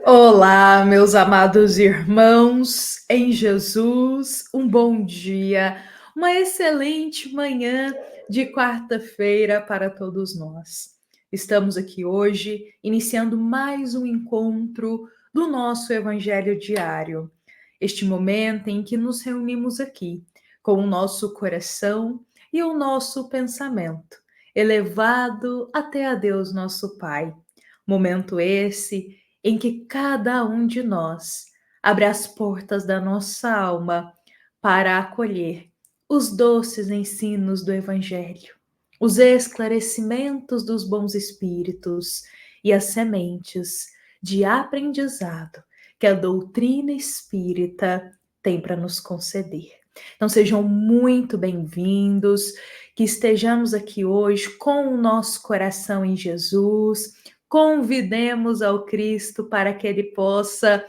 Olá, meus amados irmãos em Jesus, um bom dia, uma excelente manhã de quarta-feira para todos nós. Estamos aqui hoje iniciando mais um encontro do nosso Evangelho diário. Este momento em que nos reunimos aqui com o nosso coração e o nosso pensamento elevado até a Deus nosso Pai. Momento esse em que cada um de nós abre as portas da nossa alma para acolher os doces ensinos do Evangelho, os esclarecimentos dos bons espíritos e as sementes de aprendizado que a doutrina espírita tem para nos conceder. Então sejam muito bem-vindos, que estejamos aqui hoje com o nosso coração em Jesus. Convidemos ao Cristo para que Ele possa,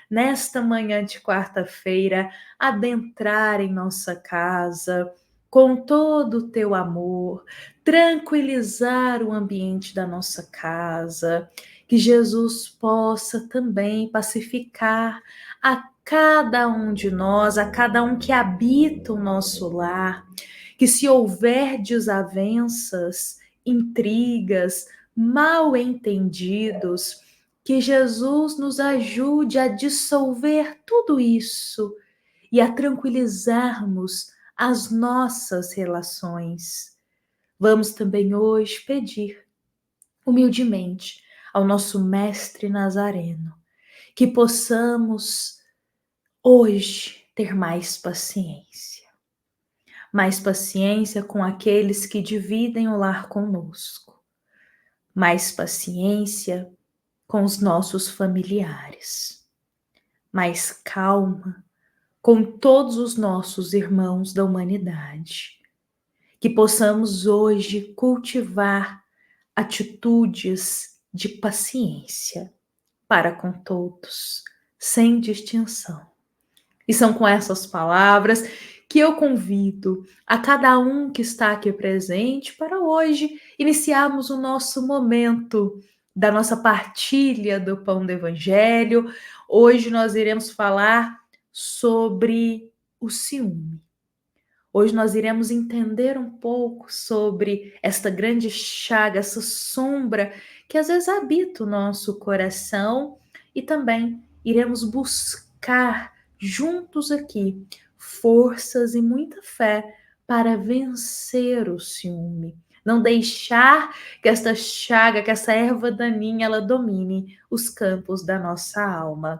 nesta manhã de quarta-feira, adentrar em nossa casa com todo o teu amor, tranquilizar o ambiente da nossa casa, que Jesus possa também pacificar a cada um de nós, a cada um que habita o nosso lar, que se houver desavenças, intrigas, mal entendidos, que Jesus nos ajude a dissolver tudo isso e a tranquilizarmos as nossas relações. Vamos também hoje pedir, humildemente, ao nosso Mestre Nazareno, que possamos hoje ter mais paciência com aqueles que dividem o lar conosco, mais paciência com os nossos familiares, mais calma com todos os nossos irmãos da humanidade. Que possamos hoje cultivar atitudes de paciência para com todos, sem distinção. E são com essas palavras que eu convido a cada um que está aqui presente para hoje iniciarmos o nosso momento da nossa partilha do Pão do Evangelho. Hoje nós iremos falar sobre o ciúme. Hoje nós iremos entender um pouco sobre esta grande chaga, essa sombra que às vezes habita o nosso coração e também iremos buscar juntos aqui forças e muita fé para vencer o ciúme. Não deixar que esta chaga, que essa erva daninha, ela domine os campos da nossa alma.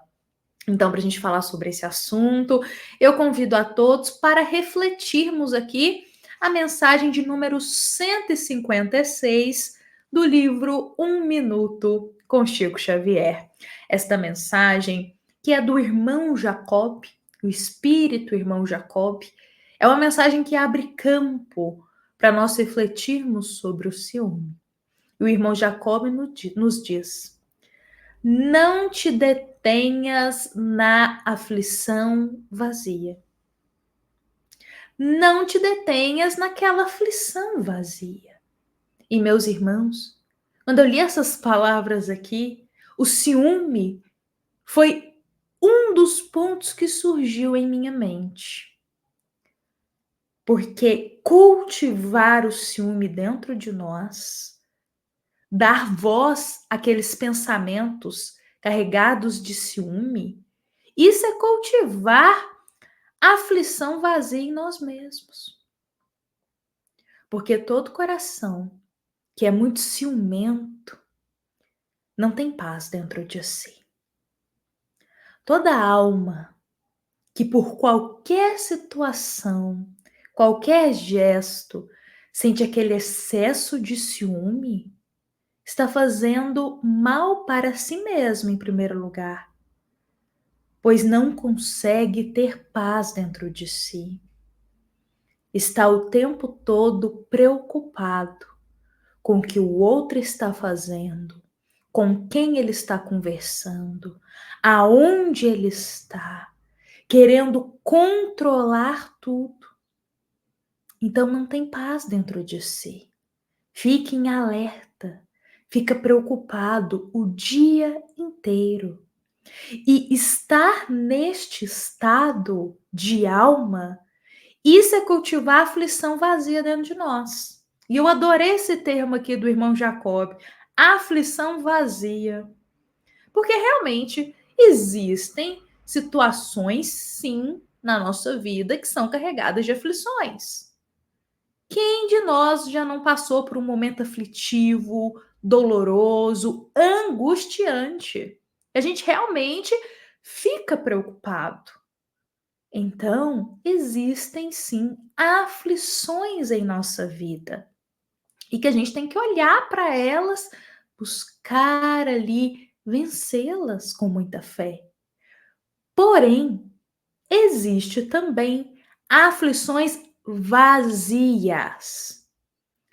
Então, para a gente falar sobre esse assunto, eu convido a todos para refletirmos aqui a mensagem de número 156 do livro Um Minuto com Chico Xavier. Esta mensagem, que é do irmão Jacob, o espírito irmão Jacob, é uma mensagem que abre campo para nós refletirmos sobre o ciúme. E o irmão Jacob nos diz: não te detenhas na aflição vazia. Não te detenhas naquela aflição vazia. E meus irmãos, quando eu li essas palavras aqui, o ciúme foi um dos pontos que surgiu em minha mente. Porque cultivar o ciúme dentro de nós, dar voz àqueles pensamentos carregados de ciúme, isso é cultivar a aflição vazia em nós mesmos. Porque todo coração que é muito ciumento não tem paz dentro de si. Toda alma que por qualquer situação, qualquer gesto, sente aquele excesso de ciúme, está fazendo mal para si mesmo em primeiro lugar, pois não consegue ter paz dentro de si. Está o tempo todo preocupado com o que o outro está fazendo, com quem ele está conversando, aonde ele está, querendo controlar tudo. Então não tem paz dentro de si. Fica em alerta, fica preocupado o dia inteiro. E estar neste estado de alma, isso é cultivar a aflição vazia dentro de nós. E eu adorei esse termo aqui do irmão Jacob, aflição vazia. Porque realmente existem situações, sim, na nossa vida que são carregadas de aflições. Quem de nós já não passou por um momento aflitivo, doloroso, angustiante? A gente realmente fica preocupado. Então, existem sim aflições em nossa vida e que a gente tem que olhar para elas, buscar ali vencê-las com muita fé. Porém, existe também aflições vazias,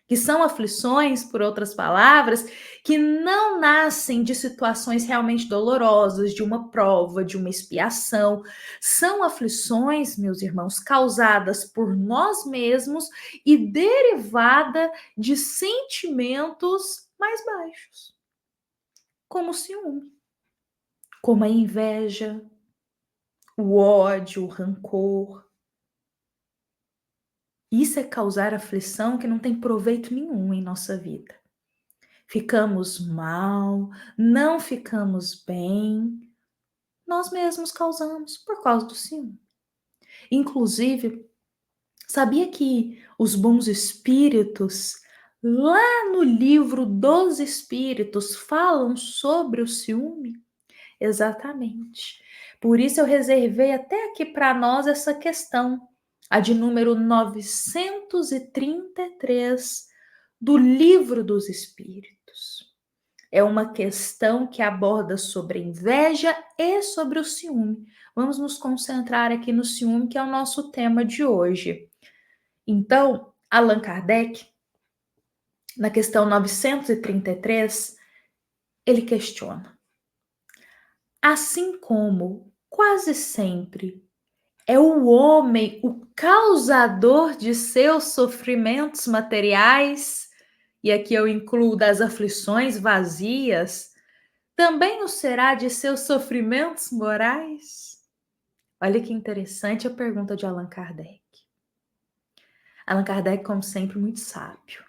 que são aflições, por outras palavras, que não nascem de situações realmente dolorosas, de uma prova, de uma expiação. São aflições, meus irmãos, causadas por nós mesmos e derivada de sentimentos mais baixos, como o ciúme, como a inveja, o ódio, o rancor. Isso é causar aflição que não tem proveito nenhum em nossa vida. Ficamos mal, não ficamos bem, nós mesmos causamos por causa do ciúme. Inclusive, sabia que os bons espíritos, lá no livro dos espíritos, falam sobre o ciúme? Exatamente. Por isso eu reservei até aqui para nós essa questão, a de número 933 do Livro dos Espíritos. É uma questão que aborda sobre a inveja e sobre o ciúme. Vamos nos concentrar aqui no ciúme, que é o nosso tema de hoje. Então, Allan Kardec, na questão 933, ele questiona: assim como quase sempre é o homem o causador de seus sofrimentos materiais, e aqui eu incluo das aflições vazias, também o será de seus sofrimentos morais? Olha que interessante a pergunta de Allan Kardec. Allan Kardec, como sempre, muito sábio.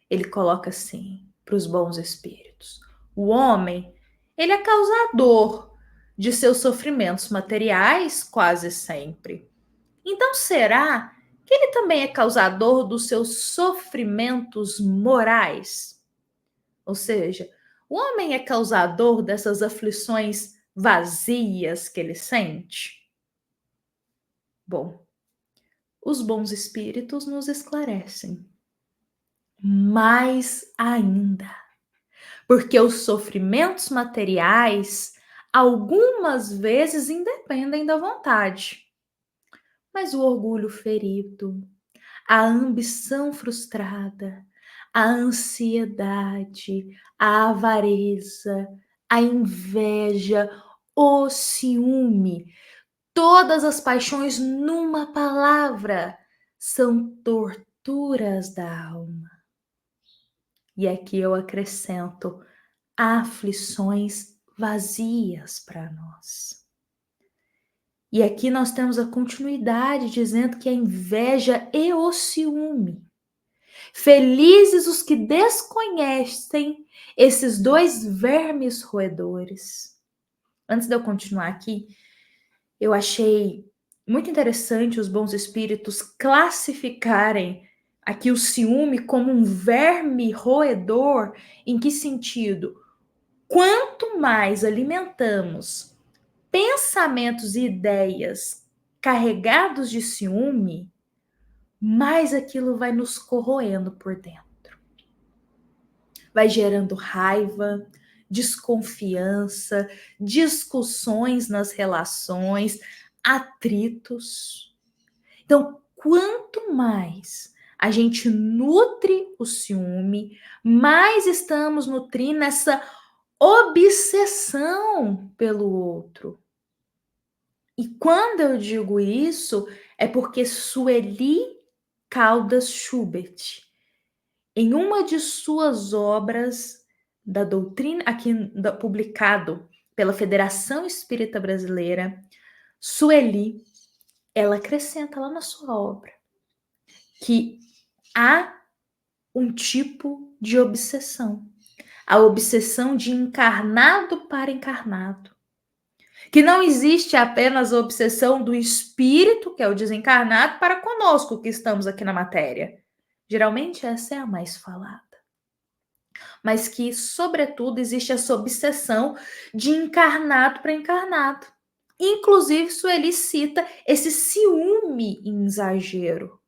Ele coloca assim para os bons espíritos: o homem, ele é causador de seus sofrimentos materiais quase sempre. Então, será que ele também é causador dos seus sofrimentos morais? Ou seja, o homem é causador dessas aflições vazias que ele sente? Bom, os bons espíritos nos esclarecem. Mais ainda, porque os sofrimentos materiais algumas vezes independem da vontade, mas o orgulho ferido, a ambição frustrada, a ansiedade, a avareza, a inveja, o ciúme, todas as paixões numa palavra são torturas da alma. E aqui eu acrescento aflições vazias para nós. E aqui nós temos a continuidade dizendo que a inveja e o ciúme. Felizes os que desconhecem esses dois vermes roedores. Antes de eu continuar aqui, eu achei muito interessante os bons espíritos classificarem aqui o ciúme como um verme roedor. Em que sentido? Quanto mais alimentamos pensamentos e ideias carregados de ciúme, mais aquilo vai nos corroendo por dentro. Vai gerando raiva, desconfiança, discussões nas relações, atritos. Então, quanto mais a gente nutre o ciúme, mais estamos nutrindo essa obsessão pelo outro. E quando eu digo isso, é porque Sueli Caldas Schubert, em uma de suas obras da doutrina, aqui publicado pela Federação Espírita Brasileira, Sueli, ela acrescenta lá na sua obra que há um tipo de obsessão, a obsessão de encarnado para encarnado, que não existe apenas a obsessão do espírito, que é o desencarnado, para conosco que estamos aqui na matéria. Geralmente essa é a mais falada. Mas que, sobretudo, existe essa obsessão de encarnado para encarnado. Inclusive, Sueli cita esse ciúme em exagero,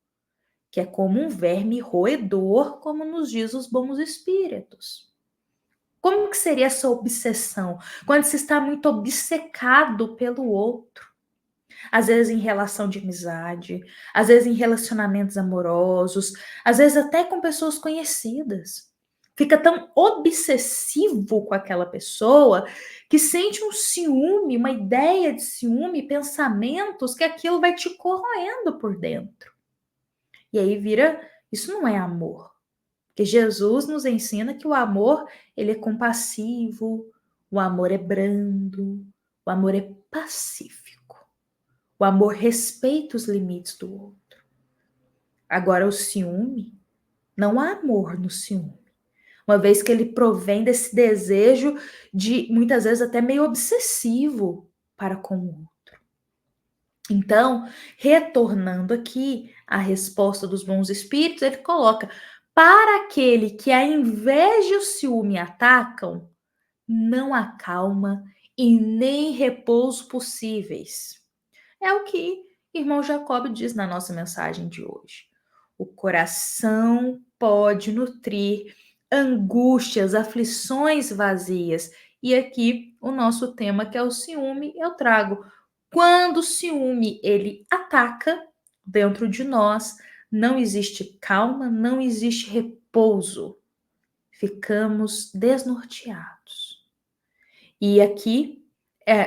que é como um verme roedor, como nos diz os bons espíritos. Como que seria essa obsessão? Quando se está muito obcecado pelo outro. Às vezes em relação de amizade, às vezes em relacionamentos amorosos, às vezes até com pessoas conhecidas. Fica tão obsessivo com aquela pessoa que sente um ciúme, uma ideia de ciúme, pensamentos que aquilo vai te corroendo por dentro. E aí vira, isso não é amor. Porque Jesus nos ensina que o amor, ele é compassivo, o amor é brando, o amor é pacífico. O amor respeita os limites do outro. Agora, o ciúme, não há amor no ciúme. Uma vez que ele provém desse desejo de, muitas vezes, até meio obsessivo para com o outro. Então, retornando aqui à resposta dos bons espíritos, ele coloca: para aquele que a inveja e o ciúme atacam, não há calma e nem repouso possíveis. É o que irmão Jacob diz na nossa mensagem de hoje. O coração pode nutrir angústias, aflições vazias. E aqui o nosso tema, que é o ciúme, eu trago. Quando o ciúme ele ataca dentro de nós, não existe calma, não existe repouso. Ficamos desnorteados. E aqui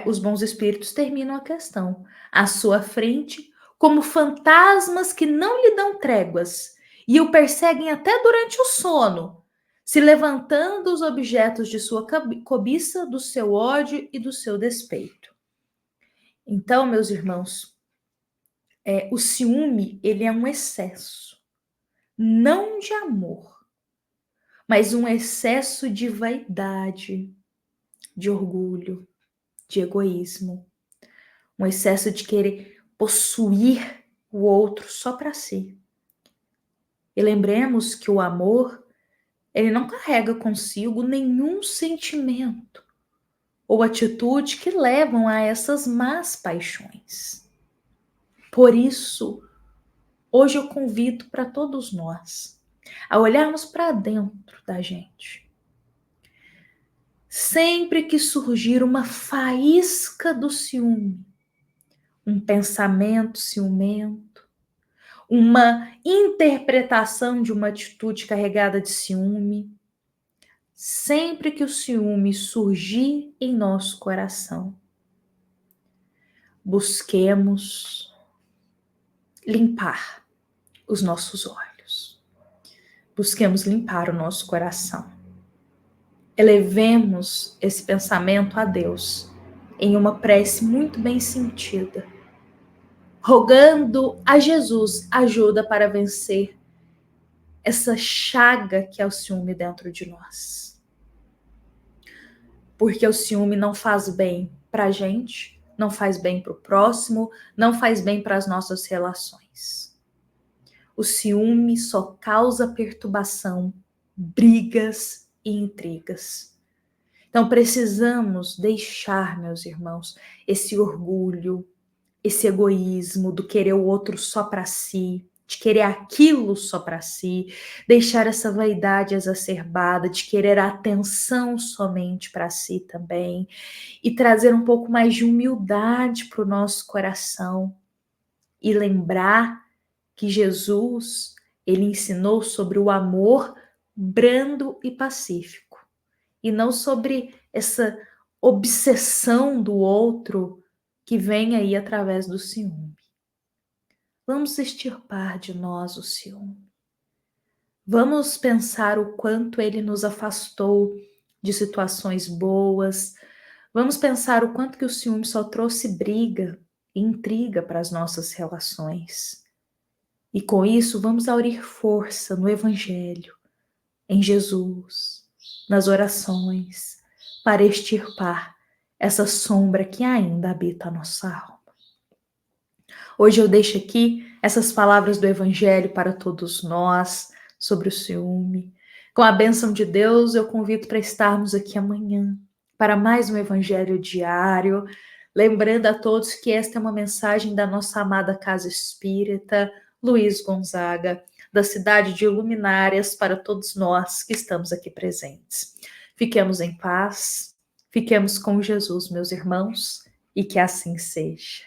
os bons espíritos terminam a questão. À sua frente, como fantasmas que não lhe dão tréguas e o perseguem até durante o sono, se levantando os objetos de sua cobiça, do seu ódio e do seu despeito. Então, meus irmãos, o ciúme, ele é um excesso, não de amor, mas um excesso de vaidade, de orgulho, de egoísmo, um excesso de querer possuir o outro só para si. E lembremos que o amor, ele não carrega consigo nenhum sentimento ou atitude que levam a essas más paixões. Por isso, hoje eu convido para todos nós a olharmos para dentro da gente. Sempre que surgir uma faísca do ciúme, um pensamento ciumento, uma interpretação de uma atitude carregada de ciúme, sempre que o ciúme surgir em nosso coração, busquemos limpar os nossos olhos, busquemos limpar o nosso coração. Elevemos esse pensamento a Deus em uma prece muito bem sentida, rogando a Jesus ajuda para vencer essa chaga que é o ciúme dentro de nós. Porque o ciúme não faz bem para a gente, não faz bem para o próximo, não faz bem para as nossas relações. O ciúme só causa perturbação, brigas e intrigas. Então precisamos deixar, meus irmãos, esse orgulho, esse egoísmo do querer o outro só para si, de querer aquilo só para si, deixar essa vaidade exacerbada, de querer a atenção somente para si também, e trazer um pouco mais de humildade para o nosso coração e lembrar que Jesus, ele ensinou sobre o amor brando e pacífico, e não sobre essa obsessão do outro que vem aí através do ciúme. Vamos extirpar de nós o ciúme. Vamos pensar o quanto ele nos afastou de situações boas. Vamos pensar o quanto que o ciúme só trouxe briga e intriga para as nossas relações. E com isso, vamos aurir força no Evangelho, em Jesus, nas orações, para extirpar essa sombra que ainda habita a nossa alma. Hoje eu deixo aqui essas palavras do Evangelho para todos nós sobre o ciúme. Com a bênção de Deus, eu convido para estarmos aqui amanhã para mais um Evangelho diário. Lembrando a todos que esta é uma mensagem da nossa amada Casa Espírita Luiz Gonzaga, da cidade de Luminárias, para todos nós que estamos aqui presentes. Fiquemos em paz, fiquemos com Jesus, meus irmãos, e que assim seja.